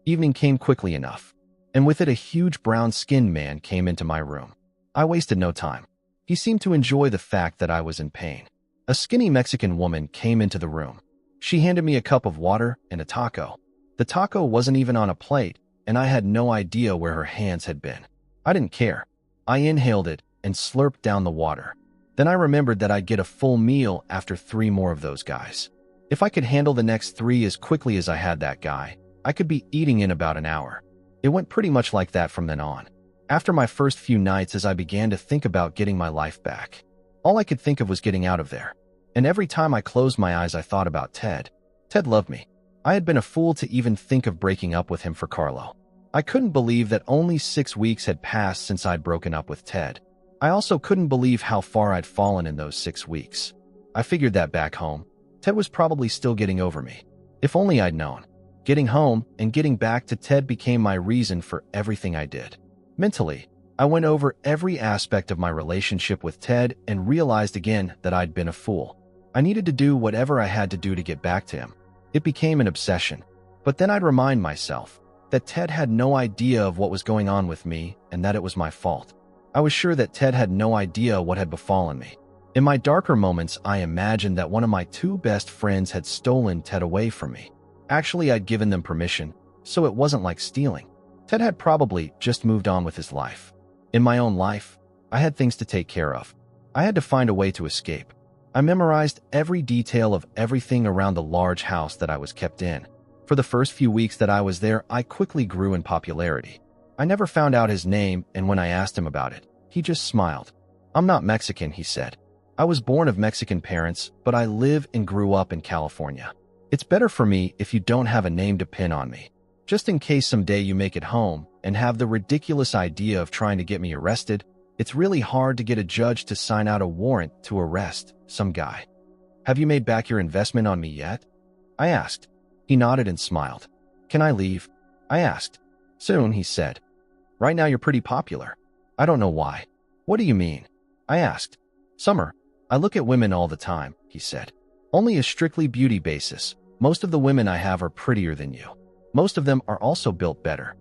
Evening came quickly enough, and with it a huge brown-skinned man came into my room. I wasted no time. He seemed to enjoy the fact that I was in pain. A skinny Mexican woman came into the room. She handed me a cup of water and a taco. The taco wasn't even on a plate, and I had no idea where her hands had been. I didn't care. I inhaled it and slurped down the water. Then I remembered that I'd get a full meal after 3 more of those guys. If I could handle the next 3 as quickly as I had that guy, I could be eating in about an hour. It went pretty much like that from then on. After my first few nights, as I began to think about getting my life back, all I could think of was getting out of there. And every time I closed my eyes, I thought about Ted. Ted loved me. I had been a fool to even think of breaking up with him for Carlo. I couldn't believe that only 6 weeks had passed since I'd broken up with Ted. I also couldn't believe how far I'd fallen in those 6 weeks. I figured that back home, Ted was probably still getting over me. If only I'd known. Getting home and getting back to Ted became my reason for everything I did. Mentally, I went over every aspect of my relationship with Ted and realized again that I'd been a fool. I needed to do whatever I had to do to get back to him. It became an obsession. But then I'd remind myself that Ted had no idea of what was going on with me and that it was my fault. I was sure that Ted had no idea what had befallen me. In my darker moments, I imagined that one of my 2 best friends had stolen Ted away from me. Actually, I'd given them permission, so it wasn't like stealing. Ted had probably just moved on with his life. In my own life, I had things to take care of. I had to find a way to escape. I memorized every detail of everything around the large house that I was kept in. For the first few weeks that I was there, I quickly grew in popularity. I never found out his name, and when I asked him about it, he just smiled. "I'm not Mexican," he said. "I was born of Mexican parents, but I live and grew up in California. It's better for me if you don't have a name to pin on me. Just in case someday you make it home and have the ridiculous idea of trying to get me arrested, it's really hard to get a judge to sign out a warrant to arrest some guy. Have you made back your investment on me yet?" I asked. He nodded and smiled. "Can I leave?" I asked. "Soon," he said. "Right now you're pretty popular." "I don't know why." "What do you mean?" I asked. "Summer, I look at women all the time," he said. "Only a strictly beauty basis. Most of the women I have are prettier than you. Most of them are also built better.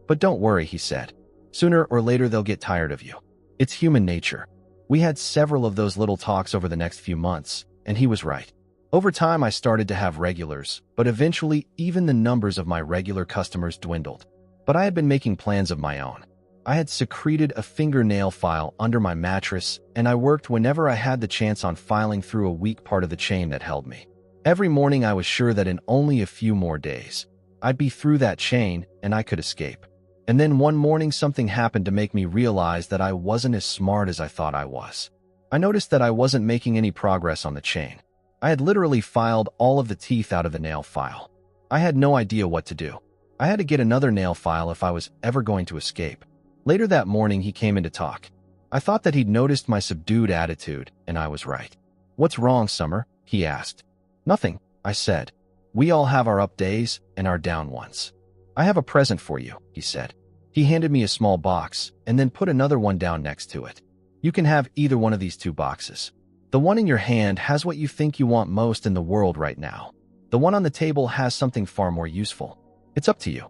But don't worry," he said. "Sooner or later they'll get tired of you. It's human nature." We had several of those little talks over the next few months, and he was right. Over time, I started to have regulars, but eventually even the numbers of my regular customers dwindled. But I had been making plans of my own. I had secreted a fingernail file under my mattress, and I worked whenever I had the chance on filing through a weak part of the chain that held me. Every morning I was sure that in only a few more days, I'd be through that chain and I could escape. And then one morning something happened to make me realize that I wasn't as smart as I thought I was. I noticed that I wasn't making any progress on the chain. I had literally filed all of the teeth out of the nail file. I had no idea what to do. I had to get another nail file if I was ever going to escape. Later that morning, he came in to talk. I thought that he'd noticed my subdued attitude, and I was right. "What's wrong, Summer?" he asked. "Nothing," I said. "We all have our up days and our down ones." "I have a present for you," he said. He handed me a small box and then put another one down next to it. "You can have either one of these 2 boxes. The one in your hand has what you think you want most in the world right now. The one on the table has something far more useful. It's up to you."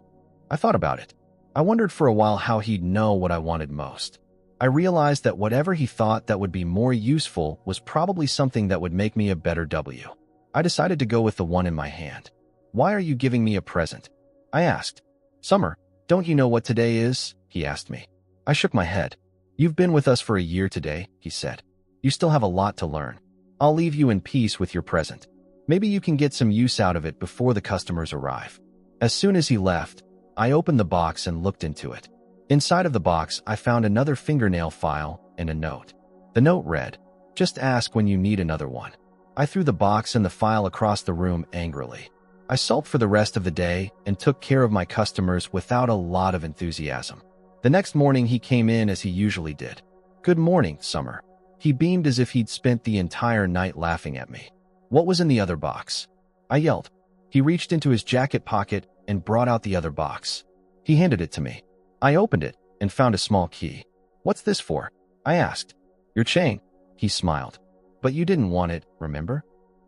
I thought about it. I wondered for a while how he'd know what I wanted most. I realized that whatever he thought that would be more useful was probably something that would make me a better W. I decided to go with the one in my hand. "Why are you giving me a present?" I asked. "Summer, don't you know what today is?" he asked me. I shook my head. "You've been with us for a year today," he said. "You still have a lot to learn. I'll leave you in peace with your present. Maybe you can get some use out of it before the customers arrive." As soon as he left, I opened the box and looked into it. Inside of the box, I found another fingernail file and a note. The note read, "Just ask when you need another one." I threw the box and the file across the room angrily. I sulked for the rest of the day and took care of my customers without a lot of enthusiasm. The next morning, he came in as he usually did. "Good morning, Summer." He beamed as if he'd spent the entire night laughing at me. "What was in the other box?" I yelled. He reached into his jacket pocket and brought out the other box. He handed it to me. I opened it and found a small key. "What's this for?" I asked. "Your chain." He smiled. "But you didn't want it, remember?"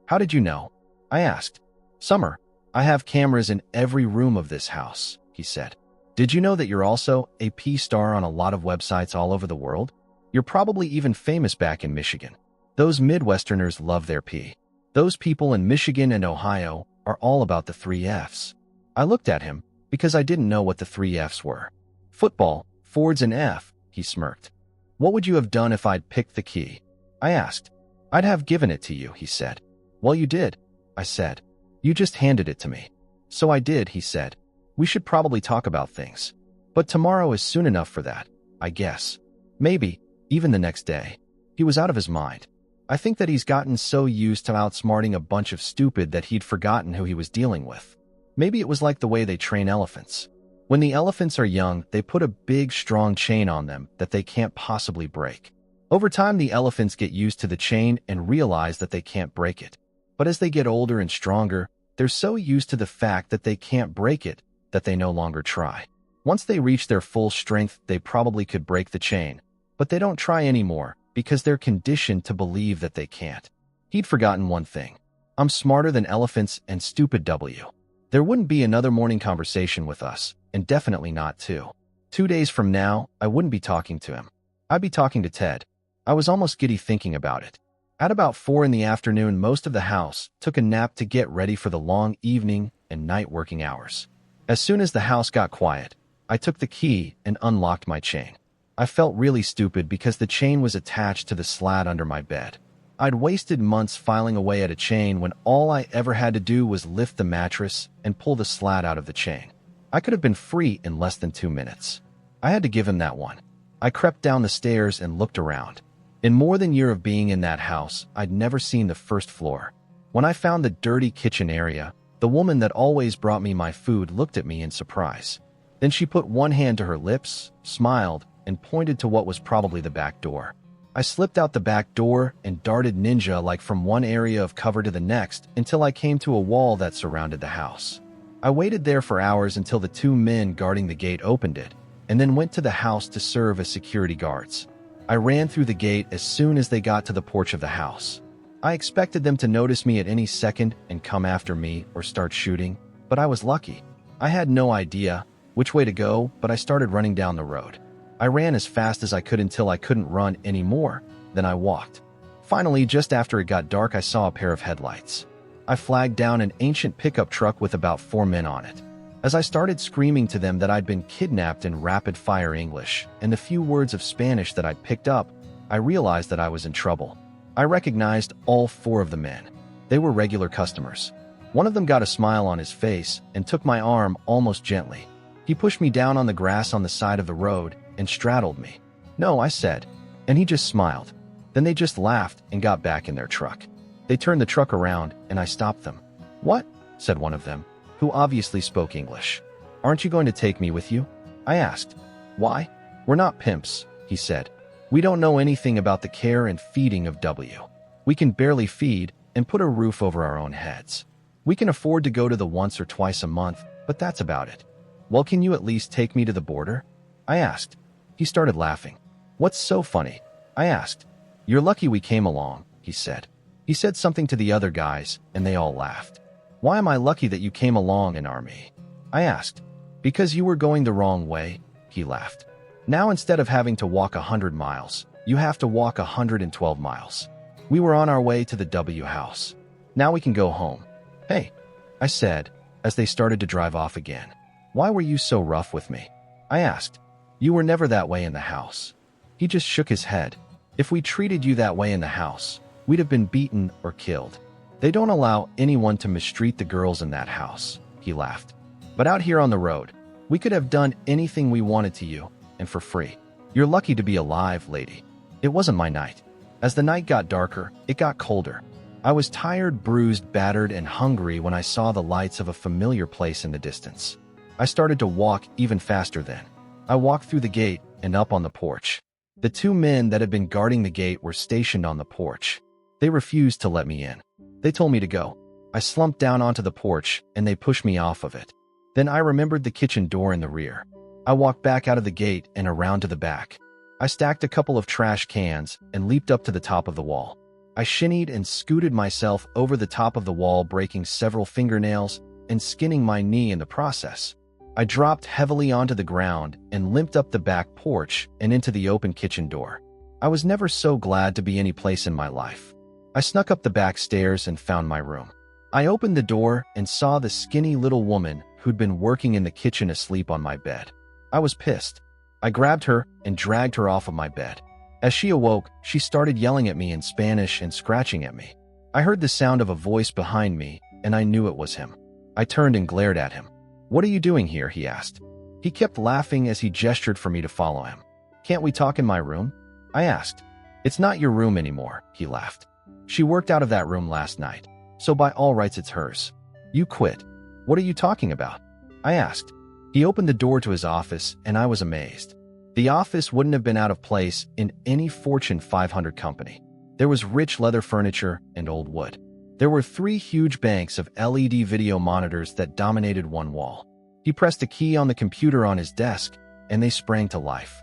"How did you know?" I asked. "Summer, I have cameras in every room of this house," he said. Did you know that you're also a P-star on a lot of websites all over the world? You're probably even famous back in Michigan. Those Midwesterners love their P. Those people in Michigan and Ohio are all about the 3 Fs. I looked at him because I didn't know what the 3 Fs were. Football, Ford's an F, he smirked. What would you have done if I'd picked the key? I asked. I'd have given it to you, he said. Well, you did, I said. You just handed it to me. So I did, he said. We should probably talk about things. But tomorrow is soon enough for that, I guess. Maybe, even the next day. He was out of his mind. I think that he's gotten so used to outsmarting a bunch of stupid that he'd forgotten who he was dealing with. Maybe it was like the way they train elephants. When the elephants are young, they put a big, strong chain on them that they can't possibly break. Over time, the elephants get used to the chain and realize that they can't break it. But as they get older and stronger, they're so used to the fact that they can't break it that they no longer try. Once they reach their full strength, they probably could break the chain, but they don't try anymore because they're conditioned to believe that they can't. He'd forgotten one thing. I'm smarter than elephants and stupid W. There wouldn't be another morning conversation with us, and definitely not 2. 2 days from now, I wouldn't be talking to him. I'd be talking to Ted. I was almost giddy thinking about it. At about 4 in the afternoon, most of the house took a nap to get ready for the long evening and night working hours. As soon as the house got quiet, I took the key and unlocked my chain. I felt really stupid because the chain was attached to the slat under my bed. I'd wasted months filing away at a chain when all I ever had to do was lift the mattress and pull the slat out of the chain. I could have been free in less than 2 minutes. I had to give him that one. I crept down the stairs and looked around. In more than a year of being in that house, I'd never seen the first floor. When I found the dirty kitchen area, the woman that always brought me my food looked at me in surprise. Then she put one hand to her lips, smiled, and pointed to what was probably the back door. I slipped out the back door and darted ninja like from one area of cover to the next until I came to a wall that surrounded the house. I waited there for hours until the 2 men guarding the gate opened it, and then went to the house to serve as security guards. I ran through the gate as soon as they got to the porch of the house. I expected them to notice me at any second and come after me or start shooting, but I was lucky. I had no idea which way to go, but I started running down the road. I ran as fast as I could until I couldn't run anymore, then I walked. Finally, just after it got dark, I saw a pair of headlights. I flagged down an ancient pickup truck with about 4 men on it. As I started screaming to them that I'd been kidnapped in rapid-fire English and the few words of Spanish that I'd picked up, I realized that I was in trouble. I recognized all 4 of the men. They were regular customers. One of them got a smile on his face and took my arm almost gently. He pushed me down on the grass on the side of the road and straddled me. No, I said, and he just smiled. Then they just laughed and got back in their truck. They turned the truck around and I stopped them. What? Said one of them, who obviously spoke English. Aren't you going to take me with you? I asked. Why? We're not pimps, he said. We don't know anything about the care and feeding of W. We can barely feed and put a roof over our own heads. We can afford to go to the once or twice a month, but that's about it. Well, can you at least take me to the border? I asked. He started laughing. What's so funny? I asked. You're lucky we came along, he said. He said something to the other guys, and they all laughed. Why am I lucky that you came along in Army? I asked. Because you were going the wrong way, he laughed. Now instead of having to walk 100 miles, you have to walk 112 miles. We were on our way to the W house. Now we can go home. Hey, I said, as they started to drive off again. Why were you so rough with me? I asked. You were never that way in the house. He just shook his head. If we treated you that way in the house, we'd have been beaten or killed. They don't allow anyone to mistreat the girls in that house, he laughed. But out here on the road, we could have done anything we wanted to you, and for free. You're lucky to be alive, lady. It wasn't my night. As the night got darker, it got colder. I was tired, bruised, battered, and hungry when I saw the lights of a familiar place in the distance. I started to walk even faster then. I walked through the gate and up on the porch. The 2 men that had been guarding the gate were stationed on the porch. They refused to let me in. They told me to go. I slumped down onto the porch and they pushed me off of it. Then I remembered the kitchen door in the rear. I walked back out of the gate and around to the back. I stacked a couple of trash cans and leaped up to the top of the wall. I shinnied and scooted myself over the top of the wall, breaking several fingernails and skinning my knee in the process. I dropped heavily onto the ground and limped up the back porch and into the open kitchen door. I was never so glad to be any place in my life. I snuck up the back stairs and found my room. I opened the door and saw the skinny little woman who'd been working in the kitchen asleep on my bed. I was pissed. I grabbed her and dragged her off of my bed. As she awoke, she started yelling at me in Spanish and scratching at me. I heard the sound of a voice behind me, and I knew it was him. I turned and glared at him. "What are you doing here?" he asked. He kept laughing as he gestured for me to follow him. "Can't we talk in my room?" I asked. "It's not your room anymore," he laughed. "She worked out of that room last night, so by all rights it's hers. You quit." "What are you talking about?" I asked. He opened the door to his office, and I was amazed. The office wouldn't have been out of place in any Fortune 500 company. There was rich leather furniture and old wood. There were 3 huge banks of LED video monitors that dominated one wall. He pressed a key on the computer on his desk, and they sprang to life.